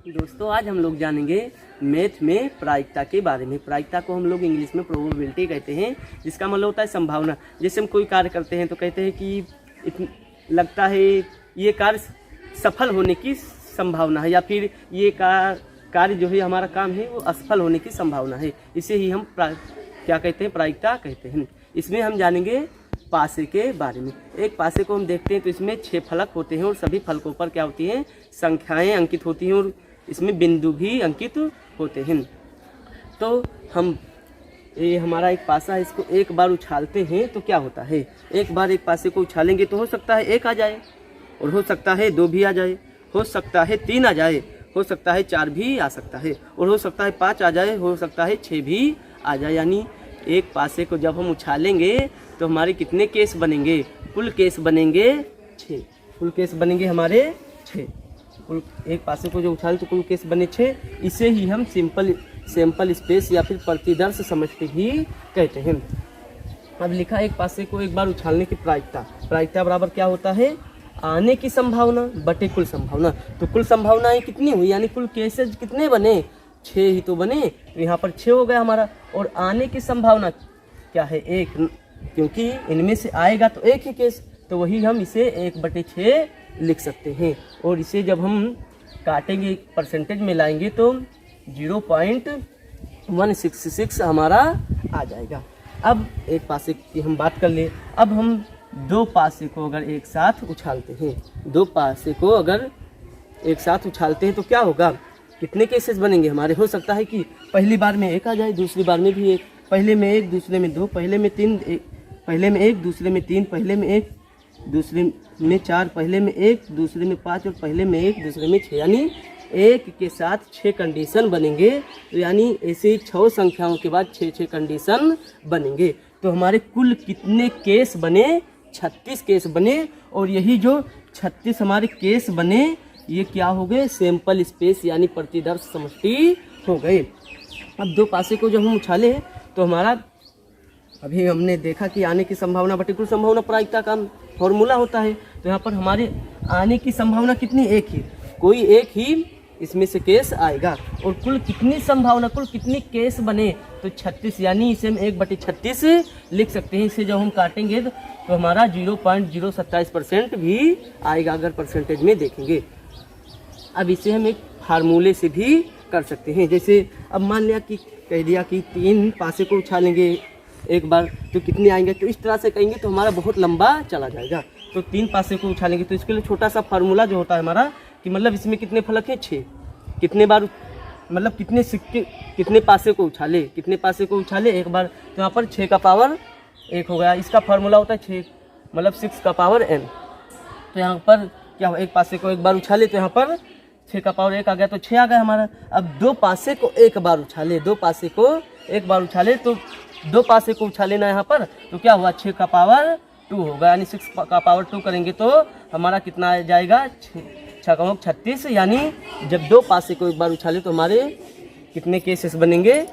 दोस्तों आज हम लोग जानेंगे मैथ में प्रायिकता के बारे में। प्रायिकता को हम लोग इंग्लिश में प्रोबेबिलिटी कहते हैं, जिसका मतलब होता है संभावना। जैसे हम कोई कार्य करते हैं तो कहते हैं कि लगता है ये कार्य सफल होने की संभावना है, या फिर ये कार्य जो है हमारा काम है वो असफल होने की संभावना है। इसे ही हम क्या कहते हैं, प्रायिकता कहते हैं। इसमें हम जानेंगे पासे के बारे में। एक पासे को हम देखते हैं तो इसमें 6 फलक होते हैं और सभी फलकों पर क्या होती हैं, संख्याएं अंकित होती हैं और इसमें बिंदु भी अंकित होते हैं। तो हम ये हमारा एक पासा है, इसको एक बार उछालते हैं तो क्या होता है, एक बार एक पासे को उछालेंगे तो हो सकता है 1 आ जाए, और हो सकता है 2 भी आ जाए, हो सकता है 3 आ जाए, हो सकता है 4 भी आ सकता है, और हो सकता है 5 आ जाए, हो सकता है 6 भी आ जाए। यानी एक पासे को जब हम उछालेंगे तो हमारे कितने केस बनेंगे, कुल केस बनेंगे 6। कुल केस बनेंगे हमारे 6। कुल एक पासे को जो उछाले तो कुल केस बने 6। इसे ही हम सैंपल स्पेस या फिर प्रतिदर्श समष्टि भी कहते हैं। अब लिखा एक पासे को एक बार उछालने की प्रायिकता बराबर क्या होता है, आने की संभावना बटे कुल संभावना। तो कुल संभावनाएं कितनी हुई, यानी कुल केसेज कितने बने, 6 ही तो बने, तो यहाँ पर 6 हो गया हमारा। और आने की संभावना क्या है, 1, क्योंकि इनमें से आएगा तो एक ही केस, तो वही हम इसे 1/6 लिख सकते हैं। और इसे जब हम काटेंगे परसेंटेज में लाएंगे तो 0.166 हमारा आ जाएगा। अब एक पासे की हम बात कर ले। अब हम 2 पासे को अगर एक साथ उछालते हैं, 2 पासे को अगर एक साथ उछालते हैं तो क्या होगा, कितने केसेस बनेंगे हमारे। हो सकता है कि पहली बार में 1 आ जाए, दूसरी बार में भी 1, पहले में 1, दूसरे में 2, पहले में 3, पहले में 1, दूसरे में 3, पहले में 1, दूसरे में 4, पहले में 1, दूसरे में 5, और पहले में 1, दूसरे में 6। यानी 1 के साथ 6 कंडीशन बनेंगे। तो यानी ऐसे 6 संख्याओं के बाद 6 कंडीशन बनेंगे। तो हमारे कुल कितने केस बने, 36 केस बने। और यही जो 36 हमारे केस बने ये क्या हो गए, सैंपल स्पेस यानी प्रतिदर्श समष्टि हो गए। अब 2 पासे को जब हम उछाले तो हमारा अभी हमने देखा कि आने की संभावना बटे कुल संभावना प्रायिकता का फॉर्मूला होता है। तो यहाँ पर हमारे आने की संभावना कितनी, 1 ही, कोई एक ही इसमें से केस आएगा। और कुल कितनी संभावना, कुल कितनी केस बने, तो 36, यानी इसे हम 1/36 लिख सकते हैं। इसे जब हम काटेंगे तो हमारा 0.027% भी आएगा अगर परसेंटेज में देखेंगे। अब इसे हम एक फार्मूले से भी कर सकते हैं। जैसे अब मान लिया कि कह दिया कि 3 पासे को उछालेंगे एक बार तो कितने आएंगे, तो इस तरह से कहेंगे तो हमारा बहुत लंबा चला जाएगा। तो 3 पासे को उछालेंगे तो इसके लिए छोटा सा फार्मूला जो होता है हमारा कि मतलब इसमें कितने फलक हैं, 6, कितने बार मतलब कितने सिक्के, कितने पासे को उछाले, कितने पासे को उछाले एक बार, तो यहाँ पर 6 का पावर 1 हो गया। इसका फार्मूला होता है 6 मतलब 6 का पावर n। तो यहाँ पर क्या हो, एक पासे को एक बार उछाले तो यहाँ पर 6 का पावर 1 आ गया, तो 6 आ गया हमारा। अब 2 पासे को एक बार उछाले, 2 पासे को एक बार उछाले तो 2 पासे को उछाले ना यहाँ पर, तो क्या हुआ, 6 का पावर 2 होगा। यानी 6 का पावर 2 करेंगे तो हमारा कितना आ जाएगा, 6×36। यानी जब 2 पासे को एक बार उछाले तो हमारे कितने केसेस बनेंगे,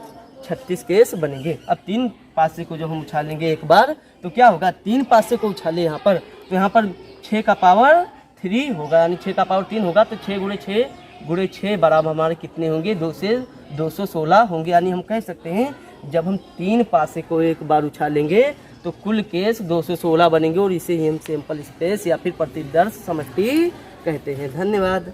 36 केस बनेंगे। अब 3 पासे को जब हम उछालेंगे एक बार तो क्या होगा, 3 पासे को उछाले यहाँ पर तो यहाँ पर 6 का पावर 3 होगा, यानी 6 का पावर 3 होगा। तो 6×6 बराबर हमारे कितने होंगे, 2 से 216 होंगे। यानी हम कह सकते हैं जब हम 3 पासे को एक बार उछालेंगे तो कुल केस 216 बनेंगे। और इसे ही हम सैंपल स्पेस या फिर प्रतिदर्श समष्टि कहते हैं। धन्यवाद।